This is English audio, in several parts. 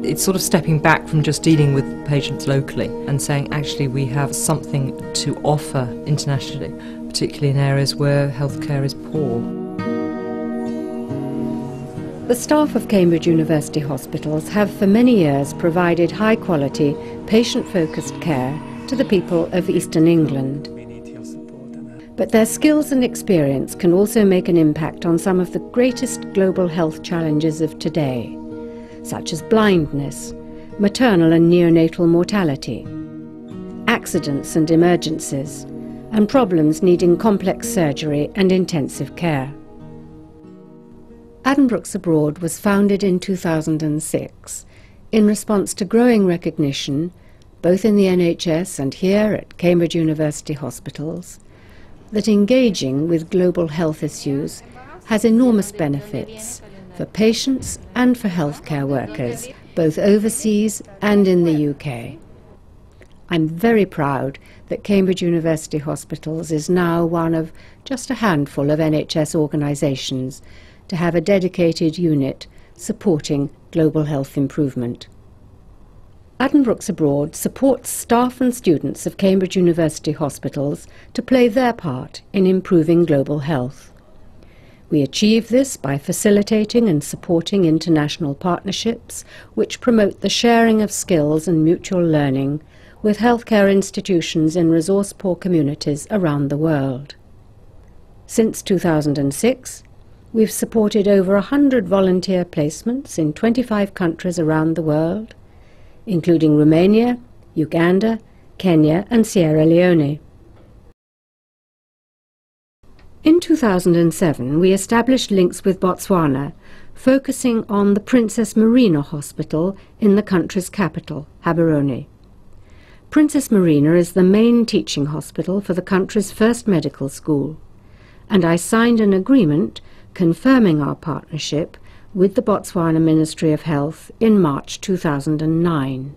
It's sort of stepping back from just dealing with patients locally and saying, actually, we have something to offer internationally, particularly in areas where healthcare is poor. The staff of Cambridge University hospitals have for many years provided high-quality, patient-focused care to the people of Eastern England. But their skills and experience can also make an impact on some of the greatest global health challenges of today, such as blindness, maternal and neonatal mortality, accidents and emergencies, and problems needing complex surgery and intensive care. Addenbrooke Abroad was founded in 2006 in response to growing recognition, both in the NHS and here at Cambridge University hospitals, that engaging with global health issues has enormous benefits for patients and for healthcare workers, both overseas and in the UK. I'm very proud that Cambridge University Hospitals is now one of just a handful of NHS organisations to have a dedicated unit supporting global health improvement. Addenbrooke Abroad supports staff and students of Cambridge University hospitals to play their part in improving global health. We achieve this by facilitating and supporting international partnerships which promote the sharing of skills and mutual learning with healthcare institutions in resource-poor communities around the world. Since 2006, we've supported over 100 volunteer placements in 25 countries around the world, including Romania, Uganda, Kenya and Sierra Leone. In 2007, we established links with Botswana, focusing on the Princess Marina Hospital in the country's capital, Gaborone. Princess Marina is the main teaching hospital for the country's first medical school, and I signed an agreement confirming our partnership with the Botswana Ministry of Health in March 2009.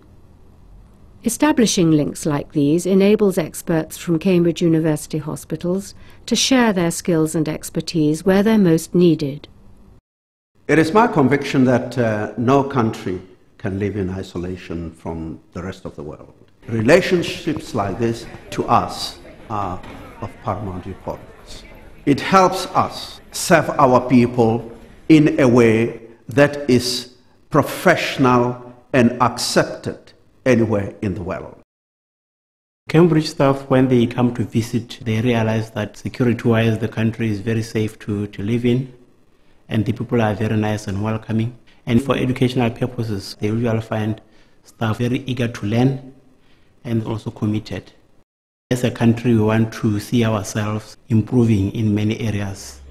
Establishing links like these enables experts from Cambridge University hospitals to share their skills and expertise where they're most needed. It is my conviction that no country can live in isolation from the rest of the world. Relationships like this, to us, are of paramount importance. It helps us serve our people in a way that is professional and accepted anywhere in the world. Cambridge staff, when they come to visit, they realize that security-wise the country is very safe to live in, and the people are very nice and welcoming. And for educational purposes, they usually find staff very eager to learn and also committed. As a country, we want to see ourselves improving in many areas.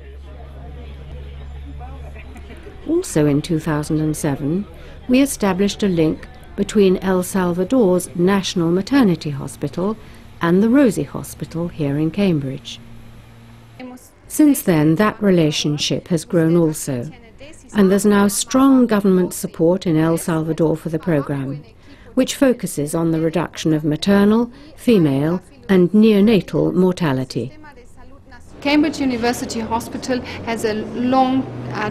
Also in 2007, we established a link between El Salvador's National Maternity Hospital and the Rosie Hospital here in Cambridge. Since then, that relationship has grown also, and there's now strong government support in El Salvador for the programme, which focuses on the reduction of maternal, female and neonatal mortality. Cambridge University Hospital has a long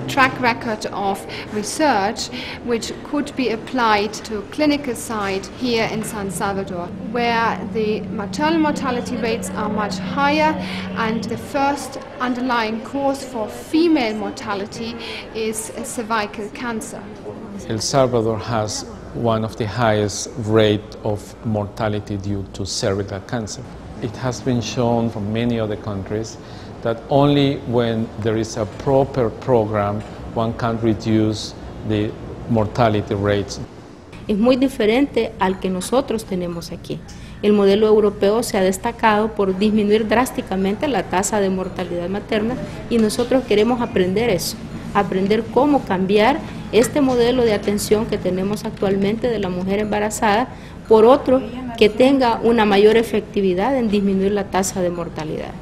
track record of research which could be applied to a clinical side here in San Salvador, where the maternal mortality rates are much higher, and the first underlying cause for female mortality is cervical cancer. El Salvador has one of the highest rate of mortality due to cervical cancer. It has been shown from many other countries that only when there is a proper program one can reduce the mortality rates. Es muy diferente al que nosotros tenemos aquí. El modelo europeo se ha destacado por disminuir drásticamente la tasa de mortalidad materna y nosotros queremos aprender eso, aprender cómo cambiar este modelo de atención que tenemos actualmente de la mujer embarazada por otro que tenga una mayor efectividad en disminuir la tasa de mortalidad.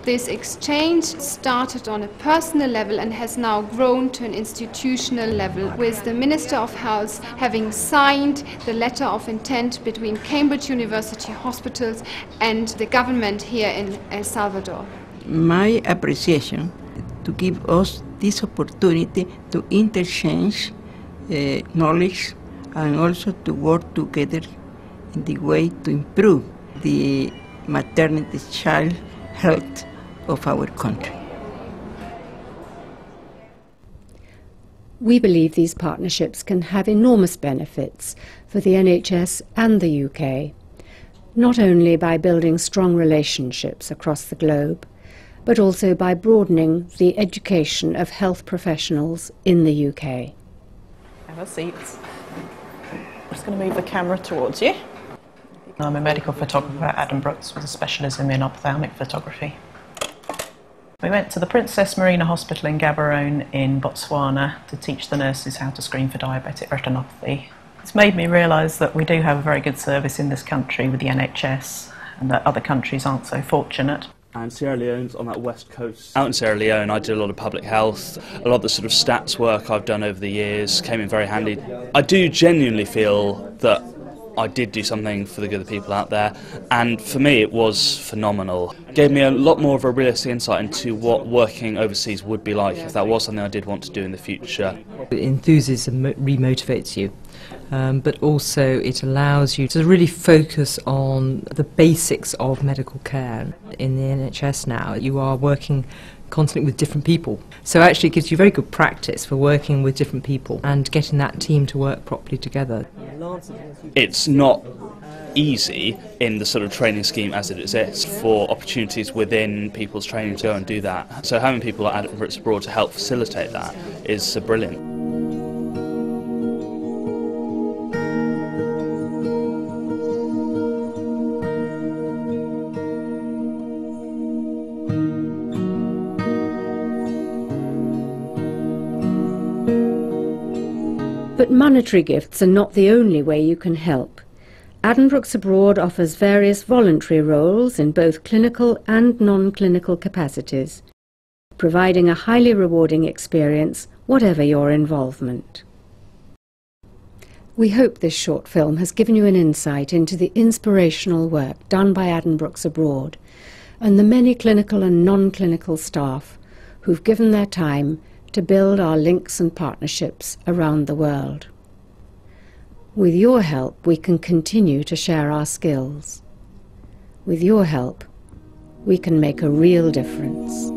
This exchange started on a personal level and has now grown to an institutional level, with the Minister of Health having signed the letter of intent between Cambridge University Hospitals and the government here in El Salvador. My appreciation to give us this opportunity to interchange knowledge and also to work together in the way to improve the maternity child health of our country. We believe these partnerships can have enormous benefits for the NHS and the UK, not only by building strong relationships across the globe, but also by broadening the education of health professionals in the UK. Have a seat. I'm just going to move the camera towards you. I'm a medical photographer at Addenbrooke with a specialism in ophthalmic photography. We went to the Princess Marina Hospital in Gaborone in Botswana to teach the nurses how to screen for diabetic retinopathy. It's made me realise that we do have a very good service in this country with the NHS and that other countries aren't so fortunate. And Sierra Leone's on that west coast. Out in Sierra Leone I did a lot of public health. A lot of the sort of stats work I've done over the years came in very handy. I do genuinely feel that I did do something for the good of the people out there, and for me it was phenomenal. It gave me a lot more of a realistic insight into what working overseas would be like if that was something I did want to do in the future. Enthusiasm remotivates you, but also it allows you to really focus on the basics of medical care. In the NHS now, you are working constantly with different people. So actually it gives you very good practice for working with different people and getting that team to work properly together. It's not easy in the sort of training scheme as it exists for opportunities within people's training to go and do that. So having people like Addenbrooke abroad to help facilitate that is brilliant. But monetary gifts are not the only way you can help. Addenbrooke Abroad offers various voluntary roles in both clinical and non-clinical capacities, providing a highly rewarding experience, whatever your involvement. We hope this short film has given you an insight into the inspirational work done by Addenbrooke Abroad and the many clinical and non-clinical staff who've given their time to build our links and partnerships around the world. With your help, we can continue to share our skills. With your help, we can make a real difference.